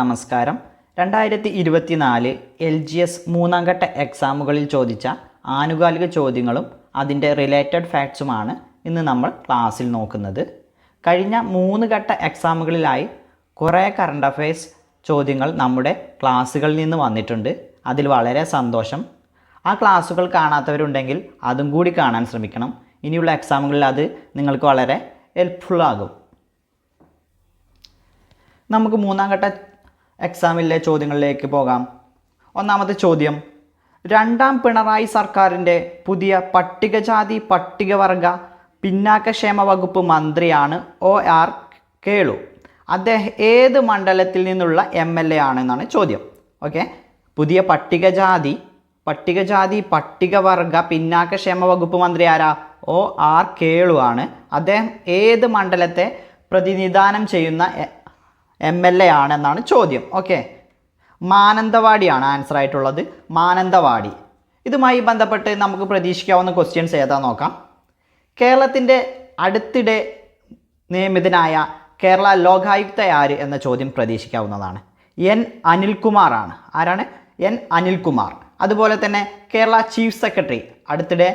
നമസ്കാരം. 2024 LGS മൂന്നാം ഘട്ട എക്സാമുകളിൽ ചോദിച്ച ആനുകാലിക ചോദ്യങ്ങളും അതിൻ്റെ റിലേറ്റഡ് ഫാക്ട്സുമാണ് ഇന്ന് നമ്മൾ ക്ലാസ്സിൽ നോക്കുന്നത്. കഴിഞ്ഞ 3 ഘട്ട എക്സാമുകളിലായി കുറേ കറണ്ട് അഫയേഴ്സ് ചോദ്യങ്ങൾ നമ്മുടെ ക്ലാസ്സുകളിൽ നിന്ന് വന്നിട്ടുണ്ട്. അതിൽ വളരെ സന്തോഷം. ആ ക്ലാസ്സുകൾ കാണാത്തവരുണ്ടെങ്കിൽ അതും കൂടി കാണാൻ ശ്രമിക്കണം. ഇനിയുള്ള എക്സാമുകളിൽ അത് നിങ്ങൾക്ക് വളരെ ഹെൽപ്ഫുള്ളാകും. നമുക്ക് മൂന്നാം ഘട്ട എക്സാമിലെ ചോദ്യങ്ങളിലേക്ക് പോകാം. ഒന്നാമത്തെ ചോദ്യം, രണ്ടാം പിണറായി സർക്കാരിൻ്റെ പുതിയ പട്ടികജാതി പട്ടികവർഗ പിന്നാക്കക്ഷേമ വകുപ്പ് മന്ത്രിയാണ് OR കേളു. അദ്ദേഹം ഏത് മണ്ഡലത്തിൽ നിന്നുള്ള MLA ആണെന്നാണ് ചോദ്യം. ഓക്കെ, പുതിയ പട്ടികജാതി പട്ടികവർഗ പിന്നാക്കക്ഷേമ വകുപ്പ് മന്ത്രി ആരാ? OR കേളു ആണ്. അദ്ദേഹം ഏത് മണ്ഡലത്തെ പ്രതിനിധാനം ചെയ്യുന്ന MLA ആണെന്നാണ് ചോദ്യം. ഓക്കെ, മാനന്തവാടിയാണ് ആൻസർ ആയിട്ടുള്ളത്. മാനന്തവാടി. ഇതുമായി ബന്ധപ്പെട്ട് നമുക്ക് പ്രതീക്ഷിക്കാവുന്ന ക്വസ്റ്റ്യൻസ് ഏതാ നോക്കാം. കേരളത്തിൻ്റെ അടുത്തിടെ നിയമിതനായ കേരള ലോകായുക്ത ആര് എന്ന ചോദ്യം പ്രതീക്ഷിക്കാവുന്നതാണ്. N അനിൽകുമാർ ആണ്. ആരാണ്? N അനിൽകുമാർ. അതുപോലെ തന്നെ കേരള ചീഫ് സെക്രട്ടറി, അടുത്തിടെ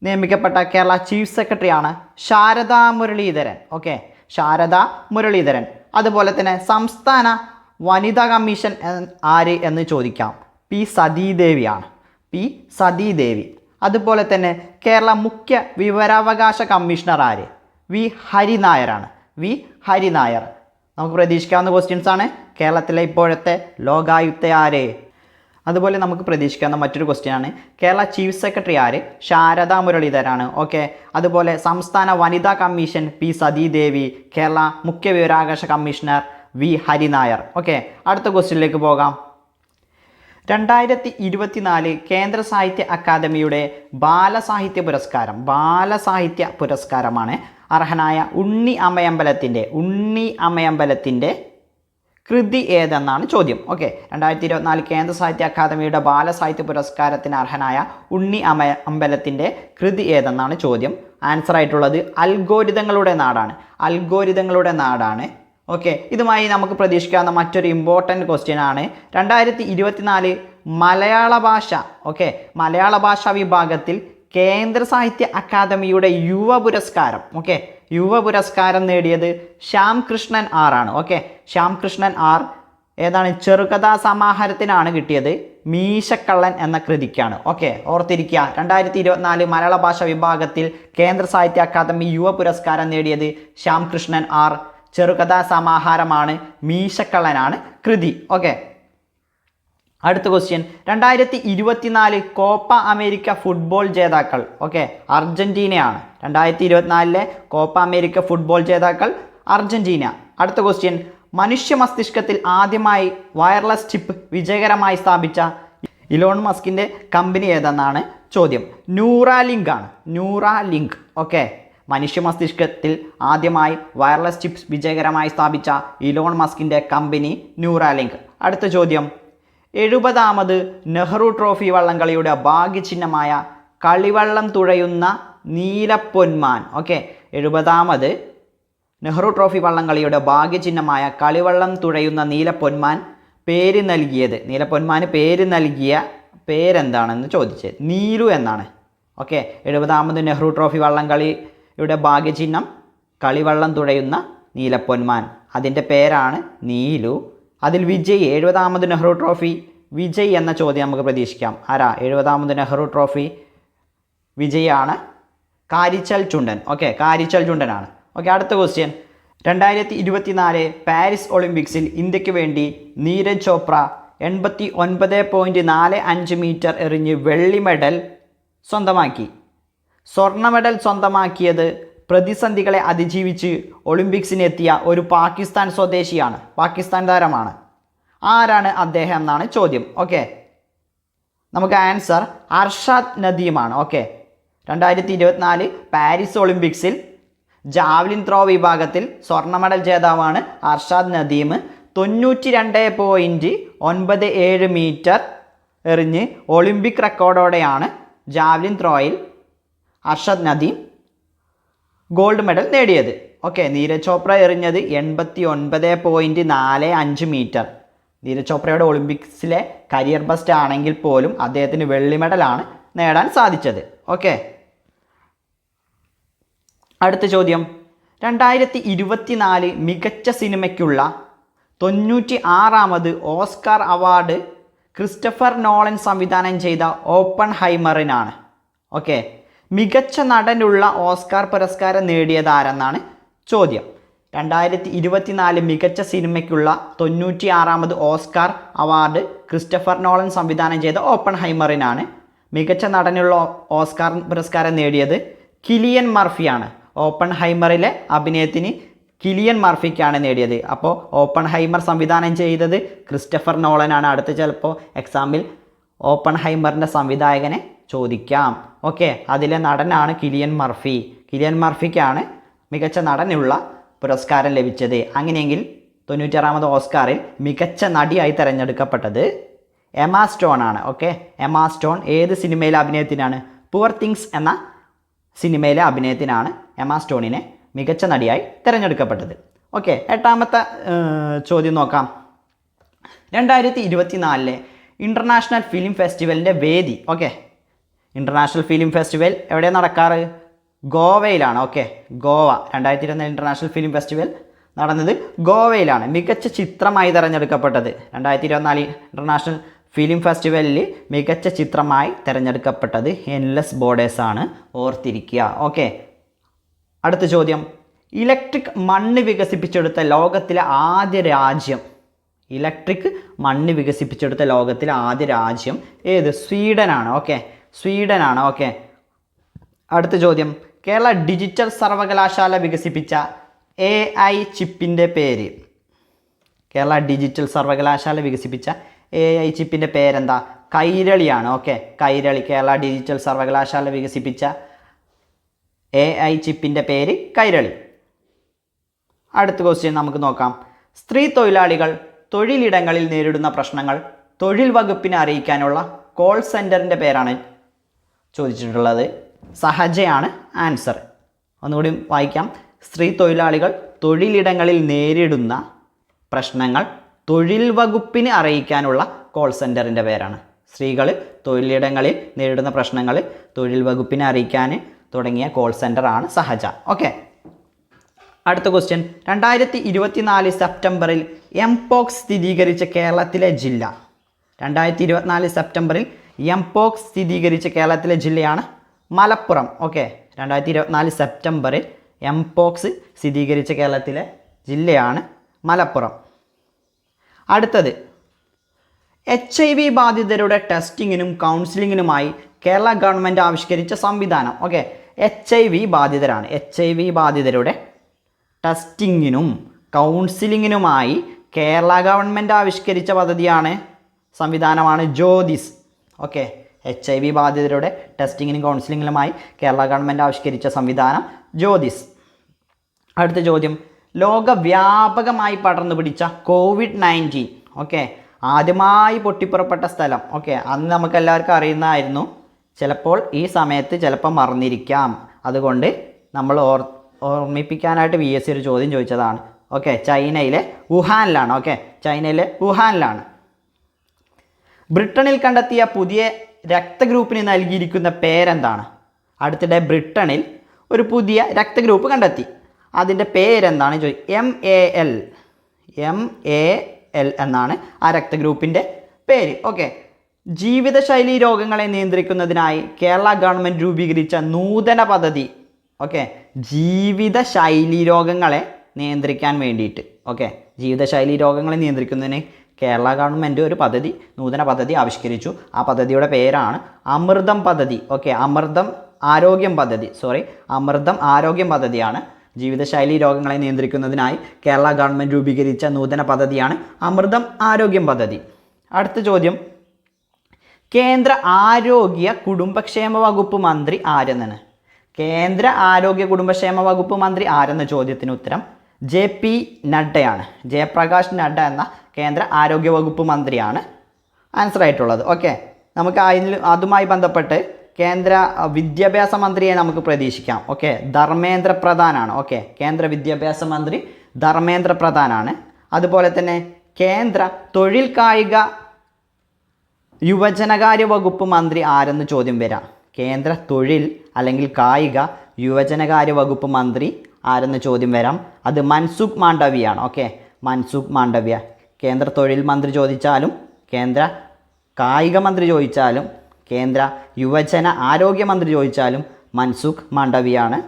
നിയമിക്കപ്പെട്ട കേരള ചീഫ് സെക്രട്ടറിയാണ് ശാരദാ മുരളീധരൻ. ഓക്കെ, ശാരദാ മുരളീധരൻ. അതുപോലെ തന്നെ സംസ്ഥാന വനിതാ കമ്മീഷൻ ആര് എന്ന് ചോദിക്കാം. P സതീദേവിയാണ്. P സതീദേവി. അതുപോലെ തന്നെ കേരള മുഖ്യ വിവരാവകാശ കമ്മീഷണർ ആര്? V ഹരിനായരാണ്. V ഹരിനായർ. നമുക്ക് പ്രതീക്ഷിക്കാവുന്ന ക്വസ്റ്റ്യൻസ് ആണ്. കേരളത്തിലെ ഇപ്പോഴത്തെ ലോകായുക്ത ആര്? അതുപോലെ നമുക്ക് പ്രതീക്ഷിക്കാവുന്ന മറ്റൊരു ക്വസ്റ്റ്യനാണ് കേരള ചീഫ് സെക്രട്ടറി ആര്? ശാരദാ മുരളീധരാണ്. ഓക്കെ, അതുപോലെ സംസ്ഥാന വനിതാ കമ്മീഷൻ P സതീദേവി, കേരള മുഖ്യ വിവരാവകാശ കമ്മീഷണർ V ഹരിനായർ. ഓക്കെ, അടുത്ത ക്വസ്റ്റ്യനിലേക്ക് പോകാം. 2024 കേന്ദ്ര സാഹിത്യ അക്കാദമിയുടെ ബാലസാഹിത്യ പുരസ്കാരമാണ് അർഹനായ ഉണ്ണി അമയമ്പലത്തിൻ്റെ കൃതി ഏതെന്നാണ് ചോദ്യം. ഓക്കെ, 2024 കേന്ദ്ര സാഹിത്യ അക്കാദമിയുടെ ബാലസാഹിത്യ പുരസ്കാരത്തിന് അർഹനായ ഉണ്ണി അമ്പലത്തിൻ്റെ കൃതി ഏതെന്നാണ് ചോദ്യം. ആൻസർ ആയിട്ടുള്ളത് അൽഗോരിതങ്ങളുടെ നാടാണ്. ഓക്കെ, ഇതുമായി നമുക്ക് പ്രതീക്ഷിക്കാവുന്ന മറ്റൊരു ഇമ്പോർട്ടൻറ്റ് ക്വസ്റ്റ്യൻ ആണ് 2024 മലയാള ഭാഷാ വിഭാഗത്തിൽ കേന്ദ്ര സാഹിത്യ അക്കാദമിയുടെ യുവ പുരസ്കാരം നേടിയത് ശ്യാം കൃഷ്ണൻ R ആണ്. ഓക്കെ, ശ്യാം കൃഷ്ണൻ R ഏതാണ്? ചെറുകഥാ സമാഹാരത്തിനാണ് കിട്ടിയത്. മീശക്കള്ളൻ എന്ന കൃതിക്കാണ്. ഓക്കെ, ഓർത്തിരിക്കുക. 2024 മലയാള ഭാഷാ വിഭാഗത്തിൽ കേന്ദ്ര സാഹിത്യ അക്കാദമി യുവ പുരസ്കാരം നേടിയത് ശ്യാം കൃഷ്ണൻ R. ചെറുകഥാ സമാഹാരമാണ്, മീശക്കള്ളനാണ് കൃതി. ഓക്കെ, അടുത്ത ക്വസ്റ്റ്യൻ, 2024 കോപ്പ അമേരിക്ക ഫുട്ബോൾ ജേതാക്കൾ. ഓക്കെ, അർജന്റീനയാണ്. 2024 കോപ്പ അമേരിക്ക ഫുട്ബോൾ ജേതാക്കൾ അർജന്റീന. അടുത്ത ക്വസ്റ്റ്യൻ, മനുഷ്യ മസ്തിഷ്കത്തിൽ ആദ്യമായി വയർലെസ് ചിപ്പ് വിജയകരമായി സ്ഥാപിച്ച ഇലോൺ മസ്കിൻ്റെ കമ്പനി ഏതെന്നാണ് ചോദ്യം. ന്യൂറാലിങ്ക് ആണ്. ന്യൂറാലിങ്ക്. ഓക്കെ, മനുഷ്യ മസ്തിഷ്കത്തിൽ ആദ്യമായി വയർലെസ് ചിപ്സ് വിജയകരമായി സ്ഥാപിച്ച ഇലോൺ മസ്കിൻ്റെ കമ്പനി ന്യൂറാലിങ്ക്. അടുത്ത ചോദ്യം, 70ാമത് നെഹ്റു ട്രോഫി വള്ളംകളിയുടെ ഭാഗ്യചിഹ്നമായ കളിവള്ളം തുഴയുന്ന നീലപ്പൊന്മാൻ. ഓക്കെ, 70ാമത് നെഹ്റു ട്രോഫി വള്ളംകളിയുടെ ഭാഗ്യചിഹ്നമായ കളിവള്ളം തുഴയുന്ന നീലപ്പൊന്മാന് പേര് നൽകിയ പേരെന്താണെന്ന് ചോദിച്ചത്. നീലു എന്നാണ്. ഓക്കെ, 70ാമത് നെഹ്റു ട്രോഫി വള്ളംകളിയുടെ ഭാഗ്യചിഹ്നം കളിവള്ളം തുഴയുന്ന നീലപ്പൊന്മാൻ. അതിൻ്റെ പേരാണ് നീലു. അതിൽ വിജയ്, 70ാമത് നെഹ്റു ട്രോഫി വിജയ് എന്ന ചോദ്യം നമുക്ക് പ്രതീക്ഷിക്കാം. ആരാ 70ാമത് നെഹ്റു ട്രോഫി വിജയാണ്? കാരിച്ചൽ ചുണ്ടൻ. ഓക്കെ, കാരിച്ചൽ ചുണ്ടനാണ്. ഓക്കെ, അടുത്ത ക്വസ്റ്റ്യൻ, 2024 പാരീസ് ഒളിമ്പിക്സിൽ ഇന്ത്യക്ക് വേണ്ടി നീരജ് ചോപ്ര 89.45 മീറ്റർ എറിഞ്ഞ് വെള്ളി മെഡൽ സ്വന്തമാക്കി. സ്വർണ്ണ മെഡൽ സ്വന്തമാക്കിയത് പ്രതിസന്ധികളെ അതിജീവിച്ച് ഒളിമ്പിക്സിനെത്തിയ ഒരു പാകിസ്ഥാൻ സ്വദേശിയാണ്, പാകിസ്ഥാൻ താരമാണ്. ആരാണ് അദ്ദേഹം എന്നാണ് ചോദ്യം. ഓക്കെ, നമുക്ക് ആൻസർ അർഷാദ് നദീമാണ്. ഓക്കെ, 2024 പാരീസ് ഒളിമ്പിക്സിൽ ജാവലിൻ ത്രോ വിഭാഗത്തിൽ സ്വർണ്ണ മെഡൽ ജേതാവാണ് അർഷാദ് നദീം. 92.97 മീറ്റർ എറിഞ്ഞ് ഒളിമ്പിക് റെക്കോർഡോടെയാണ് ജാവലിൻ ത്രോയിൽ അർഷാദ് നദീം ഗോൾഡ് മെഡൽ നേടിയത്. ഓക്കെ, നീരജ് ചോപ്ര എറിഞ്ഞത് 89.45 മീറ്റർ. നീരജ് ചോപ്രയുടെ ഒളിമ്പിക്സിലെ കരിയർ ബെസ്റ്റ് ആണെങ്കിൽ പോലും അദ്ദേഹത്തിന് വെള്ളി മെഡലാണ് നേടാൻ സാധിച്ചത്. ഓക്കെ, അടുത്ത ചോദ്യം, 2024 മികച്ച സിനിമയ്ക്കുള്ള 96ാമത് ഓസ്കാർ അവാർഡ് ക്രിസ്റ്റഫർ നോളൻ സംവിധാനം ചെയ്ത ഓപ്പൺഹൈമറിനാണ്. ഓക്കെ, മികച്ച നടനുള്ള ഓസ്കാർ പുരസ്കാരം നേടിയതാരെന്നാണ് ചോദ്യം. 2024 മികച്ച സിനിമയ്ക്കുള്ള 96ാമത് ഓസ്കാർ അവാർഡ് ക്രിസ്റ്റഫർ നോളൻ സംവിധാനം ചെയ്ത ഓപ്പൺഹൈമറിനാണ്. മികച്ച നടനുള്ള ഓസ്കാർ പുരസ്കാരം നേടിയത് കിലിയൻ മർഫിയാണ്. ഓപ്പൺഹൈമറിലെ അഭിനയത്തിന് കിലിയൻ മർഫിക്കാണ് നേടിയത്. അപ്പോൾ ഓപ്പൺഹൈമർ സംവിധാനം ചെയ്തത് ക്രിസ്റ്റഫർ നോളനാണ്. അടുത്ത ചിലപ്പോൾ എക്സാമിൽ ഓപ്പൺഹൈമറിൻ്റെ സംവിധായകനെ ചോദിക്കാം. ഓക്കെ, അതിലെ നടനാണ് കിലിയൻ മർഫി. കിലിയൻ മർഫിക്കാണ് മികച്ച നടനുള്ള പുരസ്കാരം ലഭിച്ചത്. അങ്ങനെയെങ്കിൽ 96ാമത് ഓസ്കാറിൽ മികച്ച നടിയായി തിരഞ്ഞെടുക്കപ്പെട്ടത് എമ സ്റ്റോൺ ആണ്. ഓക്കെ, എമ സ്റ്റോൺ ഏത് സിനിമയിലെ അഭിനയത്തിനാണ്? പുവർ തിങ്സ് എന്ന സിനിമയിലെ അഭിനയത്തിനാണ് എമ സ്റ്റോണിനെ മികച്ച നടിയായി തിരഞ്ഞെടുക്കപ്പെട്ടത്. ഓക്കെ, 8ാമത്തെ ചോദ്യം നോക്കാം. 2024 ഇൻ്റർനാഷണൽ ഫിലിം ഫെസ്റ്റിവലിൻ്റെ വേദി. ഓക്കെ, ഇൻ്റർനാഷണൽ ഫിലിം ഫെസ്റ്റിവൽ എവിടെ നടക്കാറ്? ഗോവയിലാണ്. Okay, Goa 2024 international film festival നടന്നത് ഗോവയിലാണ്. മികച്ച ചിത്രമായി തിരഞ്ഞെടുക്കപ്പെട്ടത് 2024 ഇൻ്റർനാഷണൽ ഫിലിം ഫെസ്റ്റിവലിൽ മികച്ച ചിത്രമായി തിരഞ്ഞെടുക്കപ്പെട്ടത് എൻലെസ് ബോർഡേഴ്സ് ആണ്. ഓർത്തിരിക്കുക. ഓക്കെ, അടുത്ത ചോദ്യം, ഇലക്ട്രിക് മണ്ണ് വികസിപ്പിച്ചെടുത്ത ലോകത്തിലെ ആദ്യ രാജ്യം. ഇലക്ട്രിക് മണ്ണ് വികസിപ്പിച്ചെടുത്ത ലോകത്തിലെ ആദ്യ രാജ്യം ഏത്? സ്വീഡനാണ്. ഓക്കെ, സ്വീഡനാണ്. ഓക്കെ, അടുത്ത ചോദ്യം, കേരള ഡിജിറ്റൽ സർവകലാശാല വികസിപ്പിച്ച AI ചിപ്പിൻ്റെ പേര്. കേരള ഡിജിറ്റൽ സർവകലാശാല വികസിപ്പിച്ച AI ചിപ്പിൻ്റെ പേരെന്താ? കൈരളിയാണ്. ഓക്കെ, കൈരളി. കേരള ഡിജിറ്റൽ സർവകലാശാല വികസിപ്പിച്ച AI ചിപ്പിൻ്റെ പേര് കൈരളി. അടുത്ത ക്വസ്റ്റ്യൻ നമുക്ക് നോക്കാം. സ്ത്രീ തൊഴിലാളികൾ തൊഴിലിടങ്ങളിൽ നേരിടുന്ന പ്രശ്നങ്ങൾ തൊഴിൽ വകുപ്പിനെ അറിയിക്കാനുള്ള കോൾ സെൻറ്ററിൻ്റെ പേരാണ് ചോദിച്ചിട്ടുള്ളത്. സഹജയാണ് ആൻസർ. ഒന്നുകൂടി വായിക്കാം. സ്ത്രീ തൊഴിലാളികൾ തൊഴിലിടങ്ങളിൽ നേരിടുന്ന പ്രശ്നങ്ങൾ തൊഴിൽ വകുപ്പിനെ അറിയിക്കാനുള്ള കോൾ സെൻറ്ററിൻ്റെ പേരാണ്. സ്ത്രീകൾ തൊഴിലിടങ്ങളിൽ നേരിടുന്ന പ്രശ്നങ്ങൾ തൊഴിൽ വകുപ്പിനെ അറിയിക്കാൻ തുടങ്ങിയ കോൾ സെൻറ്ററാണ് സഹജ. ഓക്കെ, അടുത്ത ക്വസ്റ്റ്യൻ, 2024 സെപ്റ്റംബറിൽ എംപോക്സ് സ്ഥിരീകരിച്ച കേരളത്തിലെ ജില്ല. 2024 സെപ്റ്റംബറിൽ എംപോക്സ് സ്ഥിരീകരിച്ച കേരളത്തിലെ ജില്ലയാണ് മലപ്പുറം. ഓക്കെ, 2024 സെപ്റ്റംബറിൽ എംപോക്സ് സ്ഥിരീകരിച്ച കേരളത്തിലെ ജില്ലയാണ് മലപ്പുറം. അടുത്തത്, HIV ബാധിതരുടെ ടെസ്റ്റിങ്ങിനും കൗൺസിലിങ്ങിനുമായി കേരള ഗവൺമെൻറ് ആവിഷ്കരിച്ച സംവിധാനം. Okay, HIV ബാധിതരാണ്. HIV ബാധിതരുടെ ടെസ്റ്റിങ്ങിനും കൗൺസിലിങ്ങിനുമായി കേരള ഗവൺമെൻറ് ആവിഷ്കരിച്ച പദ്ധതിയാണ്, സംവിധാനമാണ് ജ്യോതിസ്. ഓക്കെ, HIV ബാധിതരുടെ ടെസ്റ്റിങ്ങിനും കൗൺസിലിങ്ങിനുമായി കേരള ഗവൺമെൻറ് ആവിഷ്കരിച്ച സംവിധാനം ജ്യോതിസ്. അടുത്ത ചോദ്യം, ലോകവ്യാപകമായി പടർന്നു പിടിച്ച COVID-19. ഓക്കെ, ആദ്യമായി പൊട്ടിപ്പുറപ്പെട്ട സ്ഥലം. ഓക്കെ, അന്ന് നമുക്ക് എല്ലാവർക്കും അറിയുന്നതായിരുന്നു. ചിലപ്പോൾ ഈ സമയത്ത് ചിലപ്പോൾ മറന്നിരിക്കാം. അതുകൊണ്ട് നമ്മൾ ഓർമ്മിപ്പിക്കാനായിട്ട് VSC ഒരു ചോദ്യം ചോദിച്ചതാണ്. ഓക്കെ, ചൈനയിലെ വുഹാനിലാണ്. ഓക്കെ, ചൈനയിലെ വുഹാനിലാണ്. ബ്രിട്ടനിൽ കണ്ടെത്തിയ പുതിയ രക്തഗ്രൂപ്പിന് നൽകിയിരിക്കുന്ന പേരെന്താണ്? അടുത്തിടെ ബ്രിട്ടനിൽ ഒരു പുതിയ രക്തഗ്രൂപ്പ് കണ്ടെത്തി. അതിൻ്റെ പേരെന്താണ് MAL എന്നാണ് ആ രക്തഗ്രൂപ്പിൻ്റെ പേര്. ഓക്കെ, ജീവിതശൈലി രോഗങ്ങളെ നിയന്ത്രിക്കുന്നതിനായി കേരള ഗവൺമെൻറ് രൂപീകരിച്ച നൂതന പദ്ധതി. ഓക്കെ, ജീവിതശൈലി രോഗങ്ങളെ നിയന്ത്രിക്കാൻ വേണ്ടിയിട്ട്. ഓക്കെ, ജീവിതശൈലി രോഗങ്ങളെ നിയന്ത്രിക്കുന്നതിന് കേരള ഗവൺമെൻറ് ഒരു പദ്ധതി, നൂതന പദ്ധതി ആവിഷ്കരിച്ചു. ആ പദ്ധതിയുടെ പേരാണ് അമൃതം പദ്ധതി. ഓക്കെ, അമൃതം ആരോഗ്യം പദ്ധതിയാണ്. ജീവിതശൈലി രോഗങ്ങളെ നിയന്ത്രിക്കുന്നതിനായി കേരള ഗവൺമെൻറ് രൂപീകരിച്ച നൂതന പദ്ധതിയാണ് അമൃതം ആരോഗ്യം പദ്ധതി. അടുത്ത ചോദ്യം, കേന്ദ്ര ആരോഗ്യ കുടുംബക്ഷേമ വകുപ്പ് മന്ത്രി ആരെന്നാണ്? കേന്ദ്ര ആരോഗ്യ കുടുംബക്ഷേമ വകുപ്പ് മന്ത്രി ആരെന്ന ചോദ്യത്തിന് ഉത്തരം JP നഡ്ഡയാണ്. ജയപ്രകാശ് നഡ്ഡ എന്ന കേന്ദ്ര ആരോഗ്യ വകുപ്പ് മന്ത്രിയാണ് ആൻസർ ആയിട്ടുള്ളത്. ഓക്കെ, നമുക്ക് അതുമായി ബന്ധപ്പെട്ട് കേന്ദ്ര വിദ്യാഭ്യാസ മന്ത്രിയെ നമുക്ക് പ്രതീക്ഷിക്കാം. ഓക്കെ, ധർമ്മേന്ദ്ര പ്രധാനാണ്. ഓക്കെ, കേന്ദ്ര വിദ്യാഭ്യാസ മന്ത്രി ധർമ്മേന്ദ്ര പ്രധാനാണ്. അതുപോലെ തന്നെ കേന്ദ്ര തൊഴിൽ കായിക യുവജനകാര്യ വകുപ്പ് മന്ത്രി ആരെന്ന് ചോദ്യം വരാം. കേന്ദ്ര തൊഴിൽ അല്ലെങ്കിൽ കായിക യുവജനകാര്യ വകുപ്പ് മന്ത്രി ആരെന്ന് ചോദ്യം വരാം. അത് മൻസുഖ് മാണ്ഡവ്യയാണ്. ഓക്കെ, മൻസുഖ് മാണ്ഡവ്യ. കേന്ദ്ര തൊഴിൽ മന്ത്രി ചോദിച്ചാലും കേന്ദ്ര കായിക മന്ത്രി ചോദിച്ചാലും കേന്ദ്ര യുവജന ആരോഗ്യ മന്ത്രി ചോദിച്ചാലും മൻസുഖ് മാണ്ഡവ്യയാണ്.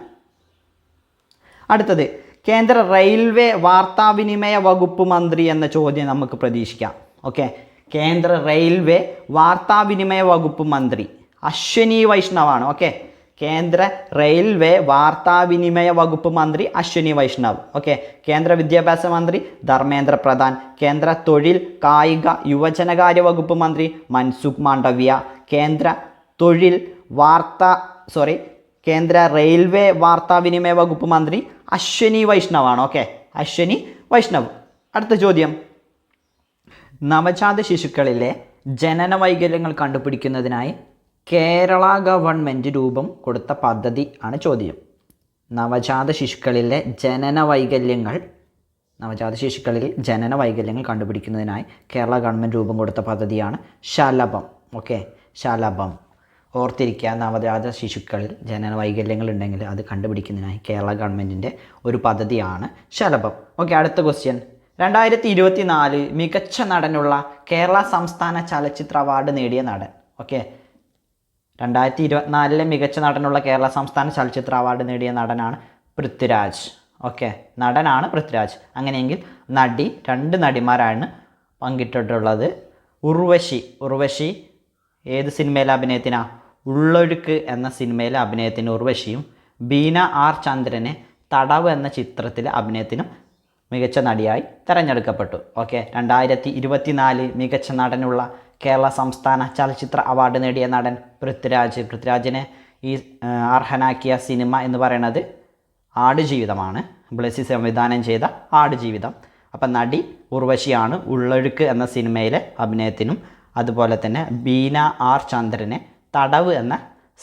അടുത്തത് കേന്ദ്ര റെയിൽവേ വാർത്താവിനിമയ വകുപ്പ് മന്ത്രി എന്ന ചോദ്യം നമുക്ക് പ്രതീക്ഷിക്കാം. ഓക്കെ, കേന്ദ്ര റെയിൽവേ വാർത്താവിനിമയ വകുപ്പ് മന്ത്രി അശ്വനി വൈഷ്ണവാണ്. ഓക്കെ, കേന്ദ്ര റെയിൽവേ വാർത്താവിനിമയ വകുപ്പ് മന്ത്രി അശ്വനി വൈഷ്ണവ്. ഓക്കെ, കേന്ദ്ര വിദ്യാഭ്യാസ മന്ത്രി ധർമ്മേന്ദ്ര പ്രധാൻ. കേന്ദ്ര തൊഴിൽ കായിക യുവജനകാര്യ വകുപ്പ് മന്ത്രി മൻസുഖ് മാണ്ഡവ്യ. കേന്ദ്ര റെയിൽവേ വാർത്താവിനിമയ വകുപ്പ് മന്ത്രി അശ്വനി വൈഷ്ണവാണ്. ഓക്കെ, അശ്വനി വൈഷ്ണവ്. അടുത്ത ചോദ്യം, നവജാത ശിശുക്കളിലെ ജനന വൈകല്യങ്ങൾ കണ്ടുപിടിക്കുന്നതിനായി കേരള ഗവൺമെൻറ് രൂപം കൊടുത്ത പദ്ധതി ആണ് ചോദ്യം. നവജാത ശിശുക്കളിൽ ജനന വൈകല്യങ്ങൾ കണ്ടുപിടിക്കുന്നതിനായി കേരള ഗവൺമെൻറ് രൂപം കൊടുത്ത പദ്ധതിയാണ് ശലഭം. ഓക്കെ, ശലഭം. ഓർത്തിരിക്കുക, നവജാത ശിശുക്കളിൽ ജനന വൈകല്യങ്ങൾ ഉണ്ടെങ്കിൽ അത് കണ്ടുപിടിക്കുന്നതിനായി കേരള ഗവൺമെൻറ്റിൻ്റെ ഒരു പദ്ധതിയാണ് ശലഭം. ഓക്കെ, അടുത്ത ക്വസ്റ്റ്യൻ, 2024 മികച്ച നടനുള്ള കേരള സംസ്ഥാന ചലച്ചിത്ര അവാർഡ് നേടിയ നടൻ. ഓക്കെ, 2024 മികച്ച നടനുള്ള കേരള സംസ്ഥാന ചലച്ചിത്ര അവാർഡ് നേടിയ നടനാണ് പൃഥ്വിരാജ്. ഓക്കെ, നടനാണ് പൃഥ്വിരാജ്. അങ്ങനെയെങ്കിൽ നടി, 2 നടിമാരാണ് പങ്കിട്ടിട്ടുള്ളത്. ഉർവശി ഏത് സിനിമയിലെ അഭിനയത്തിനാ? ഉള്ളൊഴുക്ക് എന്ന സിനിമയിലെ അഭിനയത്തിന് ഉർവശിയും ബീന ആർ ചന്ദ്രനെ തടവ് എന്ന ചിത്രത്തിലെ അഭിനയത്തിനും മികച്ച നടിയായി തിരഞ്ഞെടുക്കപ്പെട്ടു. ഓക്കെ, 2024 മികച്ച നടനുള്ള കേരള സംസ്ഥാന ചലച്ചിത്ര അവാർഡ് നേടിയ നടൻ പൃഥ്വിരാജ്. പൃഥ്വിരാജിനെ ഈ അർഹനാക്കിയ സിനിമ എന്ന് പറയുന്നത് ആടുജീവിതമാണ്. ബ്ലെസ്സി സംവിധാനം ചെയ്ത ആടുജീവിതം. അപ്പം നടി ഉർവശിയാണ് ഉള്ളൊഴുക്ക് എന്ന സിനിമയിലെ അഭിനയത്തിനും അതുപോലെ തന്നെ ബീന ആർ ചന്ദ്രനെ തടവ് എന്ന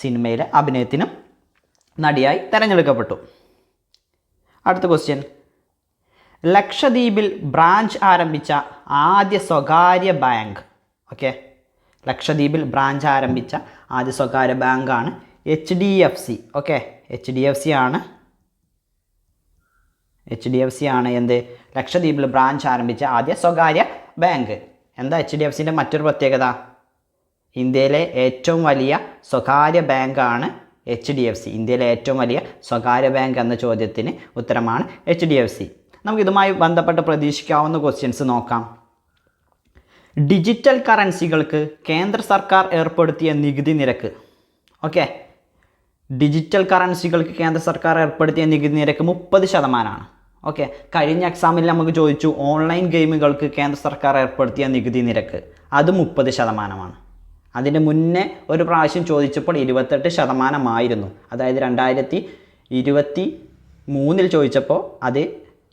സിനിമയിലെ അഭിനയത്തിനും നടിയായി തിരഞ്ഞെടുക്കപ്പെട്ടു. അടുത്ത ക്വസ്റ്റ്യൻ, ലക്ഷദ്വീപിൽ ബ്രാഞ്ച് ആരംഭിച്ച ആദ്യ സ്വകാര്യ ബാങ്ക്. ഓക്കെ, ലക്ഷദ്വീപിൽ ബ്രാഞ്ച് ആരംഭിച്ച ആദ്യ സ്വകാര്യ ബാങ്കാണ് HDFC. ഓക്കെ, HDFC ആണ് എന്ത്? ലക്ഷദ്വീപിൽ ബ്രാഞ്ച് ആരംഭിച്ച ആദ്യ സ്വകാര്യ ബാങ്ക്. എന്താ HDFCൻ്റെ മറ്റൊരു പ്രത്യേകത? ഇന്ത്യയിലെ ഏറ്റവും വലിയ സ്വകാര്യ ബാങ്കാണ് HDFC. ഇന്ത്യയിലെ ഏറ്റവും വലിയ സ്വകാര്യ ബാങ്ക് എന്ന ചോദ്യത്തിന് ഉത്തരമാണ് HDFC. നമുക്കിതുമായി ബന്ധപ്പെട്ട് പ്രതീക്ഷിക്കാവുന്ന ക്വസ്റ്റ്യൻസ് നോക്കാം. ഡിജിറ്റൽ കറൻസികൾക്ക് കേന്ദ്ര സർക്കാർ ഏർപ്പെടുത്തിയ നികുതി നിരക്ക്. ഓക്കെ, ഡിജിറ്റൽ കറൻസികൾക്ക് കേന്ദ്ര സർക്കാർ ഏർപ്പെടുത്തിയ നികുതി നിരക്ക് 30%. ഓക്കെ, കഴിഞ്ഞ എക്സാമിൽ നമുക്ക് ചോദിച്ചു ഓൺലൈൻ ഗെയിമുകൾക്ക് കേന്ദ്ര സർക്കാർ ഏർപ്പെടുത്തിയ നികുതി നിരക്ക്. അത് 30%. അതിന് മുന്നേ ഒരു പ്രാവശ്യം ചോദിച്ചപ്പോൾ 28% അതായത് 2023 ചോദിച്ചപ്പോൾ അത്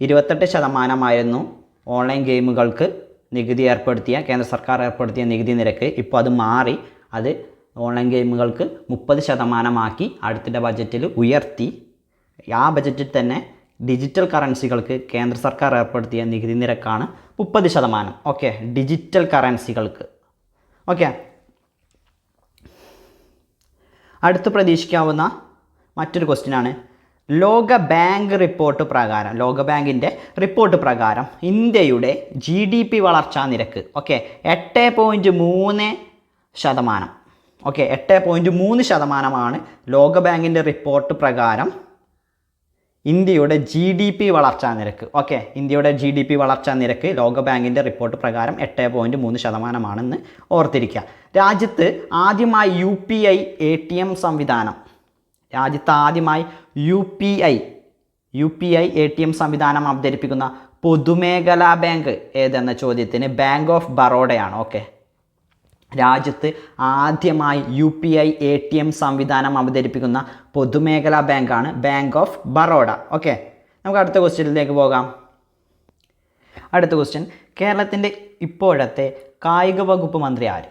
28% ഓൺലൈൻ ഗെയിമുകൾക്ക് നികുതി ഏർപ്പെടുത്തിയ കേന്ദ്ര സർക്കാർ ഏർപ്പെടുത്തിയ നികുതി നിരക്ക്. ഇപ്പോൾ അത് മാറി, അത് ഓൺലൈൻ ഗെയിമുകൾക്ക് 30% അടുത്ത ബജറ്റിൽ ഉയർത്തി. ആ ബജറ്റിൽ തന്നെ ഡിജിറ്റൽ കറൻസികൾക്ക് കേന്ദ്ര സർക്കാർ ഏർപ്പെടുത്തിയ നികുതി നിരക്കാണ് 30%. Okay, digital കറൻസികൾക്ക്. ഓക്കെ, അടുത്ത് പ്രതീക്ഷിക്കാവുന്ന മറ്റൊരു ക്വസ്റ്റ്യനാണ്, ലോക ബാങ്കിൻ്റെ റിപ്പോർട്ട് പ്രകാരം ഇന്ത്യയുടെ GDP വളർച്ചാ നിരക്ക്. ഓക്കെ, 8.3%. ഓക്കെ, 8.3% ലോക ബാങ്കിൻ്റെ റിപ്പോർട്ട് പ്രകാരം ഇന്ത്യയുടെ GDP വളർച്ചാ നിരക്ക്. ഓക്കെ, ഇന്ത്യയുടെ GDP വളർച്ചാ നിരക്ക് ലോക ബാങ്കിൻ്റെ റിപ്പോർട്ട് പ്രകാരം 8.3%. ഓർത്തിരിക്കുക. രാജ്യത്ത് ആദ്യമായി UPI ATM സംവിധാനം ATM സംവിധാനം അവതരിപ്പിക്കുന്ന പൊതുമേഖലാ ബാങ്ക് ഏതെന്ന ചോദ്യത്തിന് ബാങ്ക് ഓഫ് ബറോഡയാണ്. ഓക്കെ, രാജ്യത്ത് ആദ്യമായി UPI ATM സംവിധാനം അവതരിപ്പിക്കുന്ന പൊതുമേഖലാ ബാങ്കാണ് ബാങ്ക് ഓഫ് ബറോഡ. ഓക്കെ, നമുക്ക് അടുത്ത ക്വസ്റ്റ്യനിലേക്ക് പോകാം. അടുത്ത ക്വസ്റ്റ്യൻ, കേരളത്തിൻ്റെ ഇപ്പോഴത്തെ കായിക വകുപ്പ് മന്ത്രി ആര്?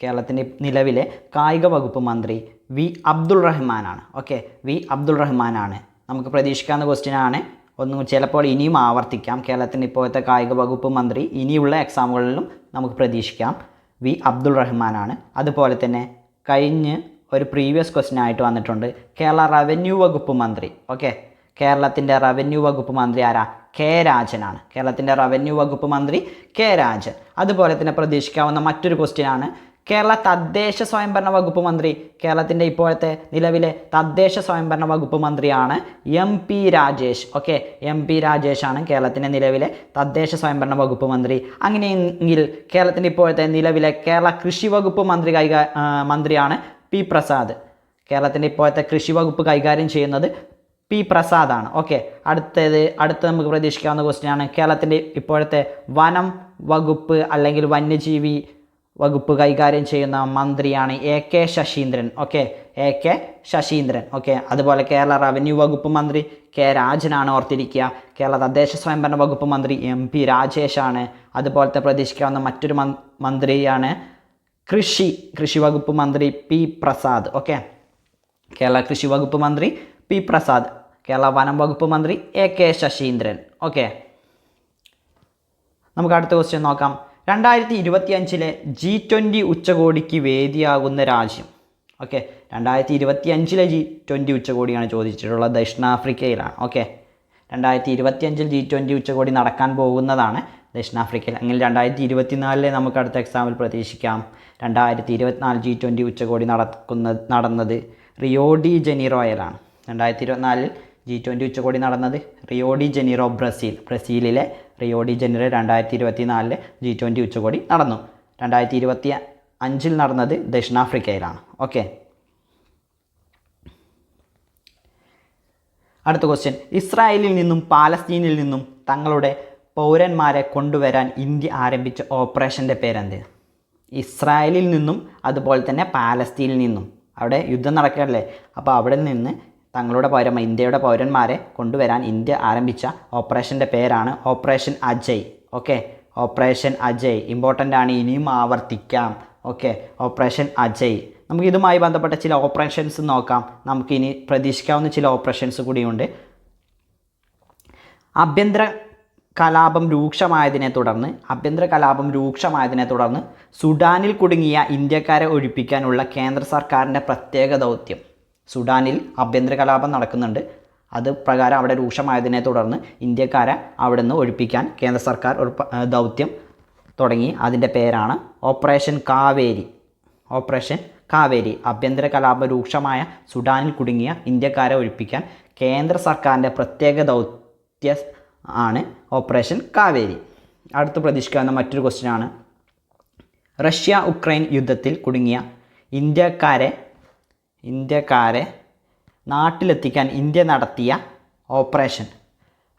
കേരളത്തിൻ്റെ നിലവിലെ കായിക വകുപ്പ് മന്ത്രി V. അബ്ദുൾ റഹ്മാനാണ്. Okay, V. അബ്ദുൾ റഹ്മാനാണ്. നമുക്ക് പ്രതീക്ഷിക്കാവുന്ന ക്വസ്റ്റ്യനാണ് ഒന്നും ചിലപ്പോൾ ഇനിയും ആവർത്തിക്കാം. കേരളത്തിൻ്റെ ഇപ്പോഴത്തെ കായിക വകുപ്പ് മന്ത്രി ഇനിയുള്ള എക്സാമുകളിലും നമുക്ക് പ്രതീക്ഷിക്കാം. വി അബ്ദുൾ റഹ്മാനാണ്. അതുപോലെ തന്നെ കഴിഞ്ഞ് ഒരു പ്രീവിയസ് ക്വസ്റ്റ്യൻ ആയിട്ട് വന്നിട്ടുണ്ട് കേരള റവന്യൂ വകുപ്പ് മന്ത്രി. ഓക്കെ, കേരളത്തിൻ്റെ റവന്യൂ വകുപ്പ് മന്ത്രി ആരാ? കെ രാജനാണ്. കേരളത്തിൻ്റെ റവന്യൂ വകുപ്പ് മന്ത്രി കെ രാജൻ. അതുപോലെ തന്നെ പ്രതീക്ഷിക്കാവുന്ന മറ്റൊരു ക്വസ്റ്റ്യൻ ആണ് കേരള തദ്ദേശ സ്വയംഭരണ വകുപ്പ് മന്ത്രി. കേരളത്തിൻ്റെ ഇപ്പോഴത്തെ നിലവിലെ തദ്ദേശ സ്വയംഭരണ വകുപ്പ് മന്ത്രിയാണ് M P Rajesh. Okay, M P രാജേഷാണ് കേരളത്തിൻ്റെ നിലവിലെ തദ്ദേശ സ്വയംഭരണ വകുപ്പ് മന്ത്രി. അങ്ങനെയെങ്കിൽ കേരളത്തിൻ്റെ ഇപ്പോഴത്തെ നിലവിലെ കേരള കൃഷി വകുപ്പ് മന്ത്രിയാണ് പി പ്രസാദ്. കേരളത്തിൻ്റെ ഇപ്പോഴത്തെ കൃഷി വകുപ്പ് കൈകാര്യം ചെയ്യുന്നത് പി പ്രസാദാണ്. ഓക്കെ, അടുത്ത നമുക്ക് പ്രതീക്ഷിക്കാവുന്ന ക്വസ്റ്റ്യൻ ആണ് കേരളത്തിൻ്റെ ഇപ്പോഴത്തെ വനം വകുപ്പ് അല്ലെങ്കിൽ വന്യജീവി വകുപ്പ് കൈകാര്യം ചെയ്യുന്ന മന്ത്രിയാണ് A K Saseendran. Okay, A K Saseendran. Okay, അതുപോലെ കേരള റവന്യൂ വകുപ്പ് മന്ത്രി കെ രാജനാണ്, ഓർത്തിരിക്കുക. കേരള തദ്ദേശ സ്വയംഭരണ വകുപ്പ് മന്ത്രി എം പി രാജേഷാണ്. അതുപോലത്തെ പ്രതീക്ഷിക്കാവുന്ന മറ്റൊരു മന്ത്രിയാണ് കൃഷി വകുപ്പ് മന്ത്രി പി പ്രസാദ്. ഓക്കെ, കേരള കൃഷി വകുപ്പ് മന്ത്രി പി പ്രസാദ്. കേരള വനം വകുപ്പ് മന്ത്രി എ കെ ശശീന്ദ്രൻ. ഓക്കെ, നമുക്ക് അടുത്ത ക്വസ്റ്റ്യൻ നോക്കാം. 2025 G20 ഉച്ചകോടിക്ക് വേദിയാകുന്ന രാജ്യം. ഓക്കെ, 2025 G20 ഉച്ചകോടിയാണ് ചോദിച്ചിട്ടുള്ളത്. ദക്ഷിണാഫ്രിക്കയിലാണ്. ഓക്കെ, 2025 G20 ഉച്ചകോടി നടക്കാൻ പോകുന്നതാണ് ദക്ഷിണാഫ്രിക്കയിൽ. അങ്ങനെ 2024 നമുക്ക് അടുത്ത എക്സാമിൽ പ്രതീക്ഷിക്കാം. 2024 G20 ഉച്ചകോടി നടന്നത് റിയോ ഡി ജനീറോയിലാണ്. 2024 G20 ഉച്ചകോടി നടന്നത് റിയോ ഡി ജനീറോ, ബ്രസീലിലെ റിയോ ഡി ജനീറോ 2024 G20 ഉച്ചകോടി നടന്നു. 2025 നടന്നത് ദക്ഷിണാഫ്രിക്കയിലാണ്. ഓക്കെ, അടുത്ത ക്വസ്റ്റ്യൻ. ഇസ്രായേലിൽ നിന്നും പാലസ്തീനിൽ നിന്നും തങ്ങളുടെ പൗരന്മാരെ കൊണ്ടുവരാൻ ഇന്ത്യ ആരംഭിച്ച ഓപ്പറേഷൻ്റെ പേരെന്ത്? ഇസ്രായേലിൽ നിന്നും അതുപോലെ തന്നെ പാലസ്തീനിൽ നിന്നും അവിടെ യുദ്ധം നടക്കുകയല്ലേ, അപ്പോൾ അവിടെ നിന്ന് തങ്ങളുടെ ഇന്ത്യയുടെ പൗരന്മാരെ കൊണ്ടുവരാൻ ഇന്ത്യ ആരംഭിച്ച ഓപ്പറേഷൻ്റെ പേരാണ് operation Ajay. Okay, operation Ajay important ആണ്, ഇനിയും ആവർത്തിക്കാം. Okay, operation Ajay. നമുക്ക് ഇതുമായി ബന്ധപ്പെട്ട ചില ഓപ്പറേഷൻസ് നോക്കാം. നമുക്കിനി പ്രതീക്ഷിക്കാവുന്ന ചില ഓപ്പറേഷൻസ് കൂടിയുണ്ട്. ആഭ്യന്തര കലാപം രൂക്ഷമായതിനെ തുടർന്ന് സുഡാനിൽ കുടുങ്ങിയ ഇന്ത്യക്കാരെ ഒഴിപ്പിക്കാനുള്ള കേന്ദ്ര സർക്കാരിൻ്റെ പ്രത്യേക ദൗത്യം. സുഡാനിൽ ആഭ്യന്തര കലാപം നടക്കുന്നുണ്ട്. അത് പ്രകാരം അവിടെ രൂക്ഷമായതിനെ തുടർന്ന് ഇന്ത്യക്കാരെ അവിടെ നിന്ന് ഒഴിപ്പിക്കാൻ കേന്ദ്ര സർക്കാർ ഒരു ദൗത്യം തുടങ്ങി. അതിൻ്റെ പേരാണ് ഓപ്പറേഷൻ കാവേരി. ഓപ്പറേഷൻ കാവേരി. ആഭ്യന്തര കലാപം രൂക്ഷമായ സുഡാനിൽ കുടുങ്ങിയ ഇന്ത്യക്കാരെ ഒഴിപ്പിക്കാൻ കേന്ദ്ര സർക്കാരിൻ്റെ പ്രത്യേക ദൗത്യം ആണ് ഓപ്പറേഷൻ കാവേരി. അടുത്ത് പ്രതീക്ഷിക്കാവുന്ന മറ്റൊരു ക്വസ്റ്റ്യൻ ആണ് റഷ്യ ഉക്രൈൻ യുദ്ധത്തിൽ കുടുങ്ങിയ ഇന്ത്യക്കാരെ നാട്ടിലെത്തിക്കാൻ ഇന്ത്യ നടത്തിയ ഓപ്പറേഷൻ.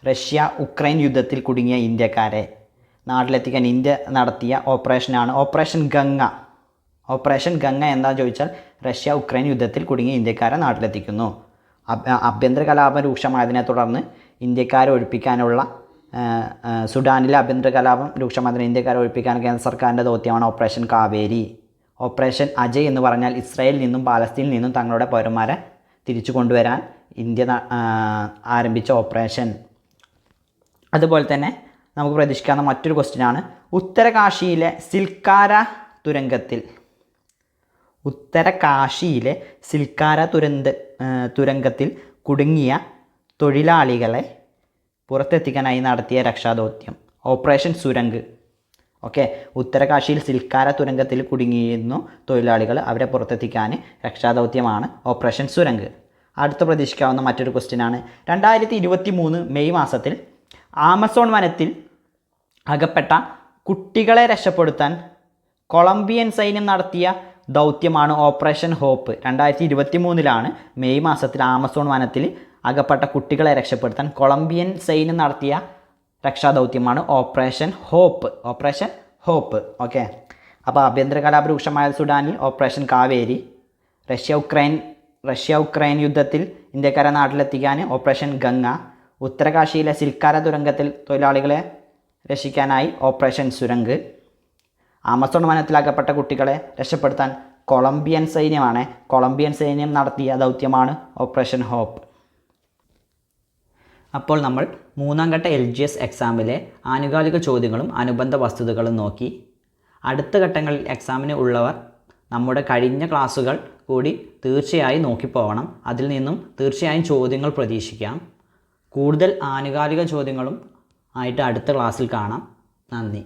റഷ്യ ഉക്രൈൻ യുദ്ധത്തിൽ കുടുങ്ങിയ ഇന്ത്യക്കാരെ നാട്ടിലെത്തിക്കാൻ ഇന്ത്യ നടത്തിയ ഓപ്പറേഷനാണ് ഓപ്പറേഷൻ ഗംഗ. ഓപ്പറേഷൻ ഗംഗ എന്താണെന്ന് ചോദിച്ചാൽ റഷ്യ ഉക്രൈൻ യുദ്ധത്തിൽ കുടുങ്ങിയ ഇന്ത്യക്കാരെ നാട്ടിലെത്തിക്കുന്നു. ആഭ്യന്തര കലാപം രൂക്ഷമായതിനെ തുടർന്ന് ഇന്ത്യക്കാരെ ഒഴിപ്പിക്കാനുള്ള സുഡാനിലെ ആഭ്യന്തര കലാപം രൂക്ഷമായതിന് ഇന്ത്യക്കാരെ ഒഴിപ്പിക്കാൻ കേന്ദ്ര സർക്കാരിൻ്റെ ദൗത്യമാണ് ഓപ്പറേഷൻ കാവേരി. ഓപ്പറേഷൻ അജയ് എന്ന് പറഞ്ഞാൽ ഇസ്രായേലിൽ നിന്നും പാലസ്തീനിൽ നിന്നും തങ്ങളുടെ പൗരന്മാരെ തിരിച്ചു കൊണ്ടുവരാൻ ഇന്ത്യ ആരംഭിച്ച ഓപ്പറേഷൻ. അതുപോലെ തന്നെ നമുക്ക് പ്രതീക്ഷിക്കാവുന്ന മറ്റൊരു ക്വസ്റ്റ്യനാണ് ഉത്തരകാശിയിലെ സിൽക്കാര തുരങ്കത്തിൽ കുടുങ്ങിയ തൊഴിലാളികളെ പുറത്തെത്തിക്കാനായി നടത്തിയ രക്ഷാദൗത്യം ഓപ്പറേഷൻ സുരംഗ്. ഓക്കെ, ഉത്തരകാശിയിൽ സിൽക്കാര തുരങ്കത്തിൽ കുടുങ്ങിയിരുന്നു തൊഴിലാളികൾ, അവരെ പുറത്തെത്തിക്കാൻ രക്ഷാദൗത്യമാണ് ഓപ്പറേഷൻ സുരംഗ്. അടുത്ത പ്രതീക്ഷിക്കാവുന്ന മറ്റൊരു ക്വസ്റ്റ്യനാണ് 2023 മെയ് മാസത്തിൽ ആമസോൺ വനത്തിൽ അകപ്പെട്ട കുട്ടികളെ രക്ഷപ്പെടുത്താൻ കൊളംബിയൻ സൈന്യം നടത്തിയ ദൗത്യമാണ് ഓപ്പറേഷൻ ഹോപ്പ്. 2023 മെയ് മാസത്തിൽ ആമസോൺ വനത്തിൽ അകപ്പെട്ട കുട്ടികളെ രക്ഷപ്പെടുത്താൻ കൊളംബിയൻ സൈന്യം നടത്തിയ രക്ഷാദൗത്യമാണ് ഓപ്പറേഷൻ ഹോപ്പ്. ഓക്കെ, അപ്പോൾ ആഭ്യന്തര കലാപം രൂക്ഷമായ സുഡാനിൽ ഓപ്പറേഷൻ കാവേരി, റഷ്യ ഉക്രൈൻ യുദ്ധത്തിൽ ഇന്ത്യക്കാരെ നാട്ടിലെത്തിക്കാൻ ഓപ്പറേഷൻ ഗംഗ, ഉത്തരകാശിയിലെ സിൽക്കാര തുരങ്കത്തിൽ തൊഴിലാളികളെ രക്ഷിക്കാനായി ഓപ്പറേഷൻ സുരംഗ്, ആമസോൺ വനത്തിലകപ്പെട്ട കുട്ടികളെ രക്ഷപ്പെടുത്താൻ കൊളംബിയൻ സൈന്യം നടത്തിയ ദൗത്യമാണ് ഓപ്പറേഷൻ ഹോപ്പ്. അപ്പോൾ നമ്മൾ മൂന്നാം ഘട്ട LGS എക്സാമിലെ ആനുകാലിക ചോദ്യങ്ങളും അനുബന്ധ വസ്തുതകളും നോക്കി. അടുത്ത ഘട്ടങ്ങളിൽ എക്സാമിന് ഉള്ളവർ നമ്മുടെ കഴിഞ്ഞ ക്ലാസ്സുകൾ കൂടി തീർച്ചയായും നോക്കിപ്പോകണം. അതിൽ നിന്നും തീർച്ചയായും ചോദ്യങ്ങൾ പ്രതീക്ഷിക്കാം. കൂടുതൽ ആനുകാലിക ചോദ്യങ്ങളും ആയിട്ട് അടുത്ത ക്ലാസ്സിൽ കാണാം. നന്ദി.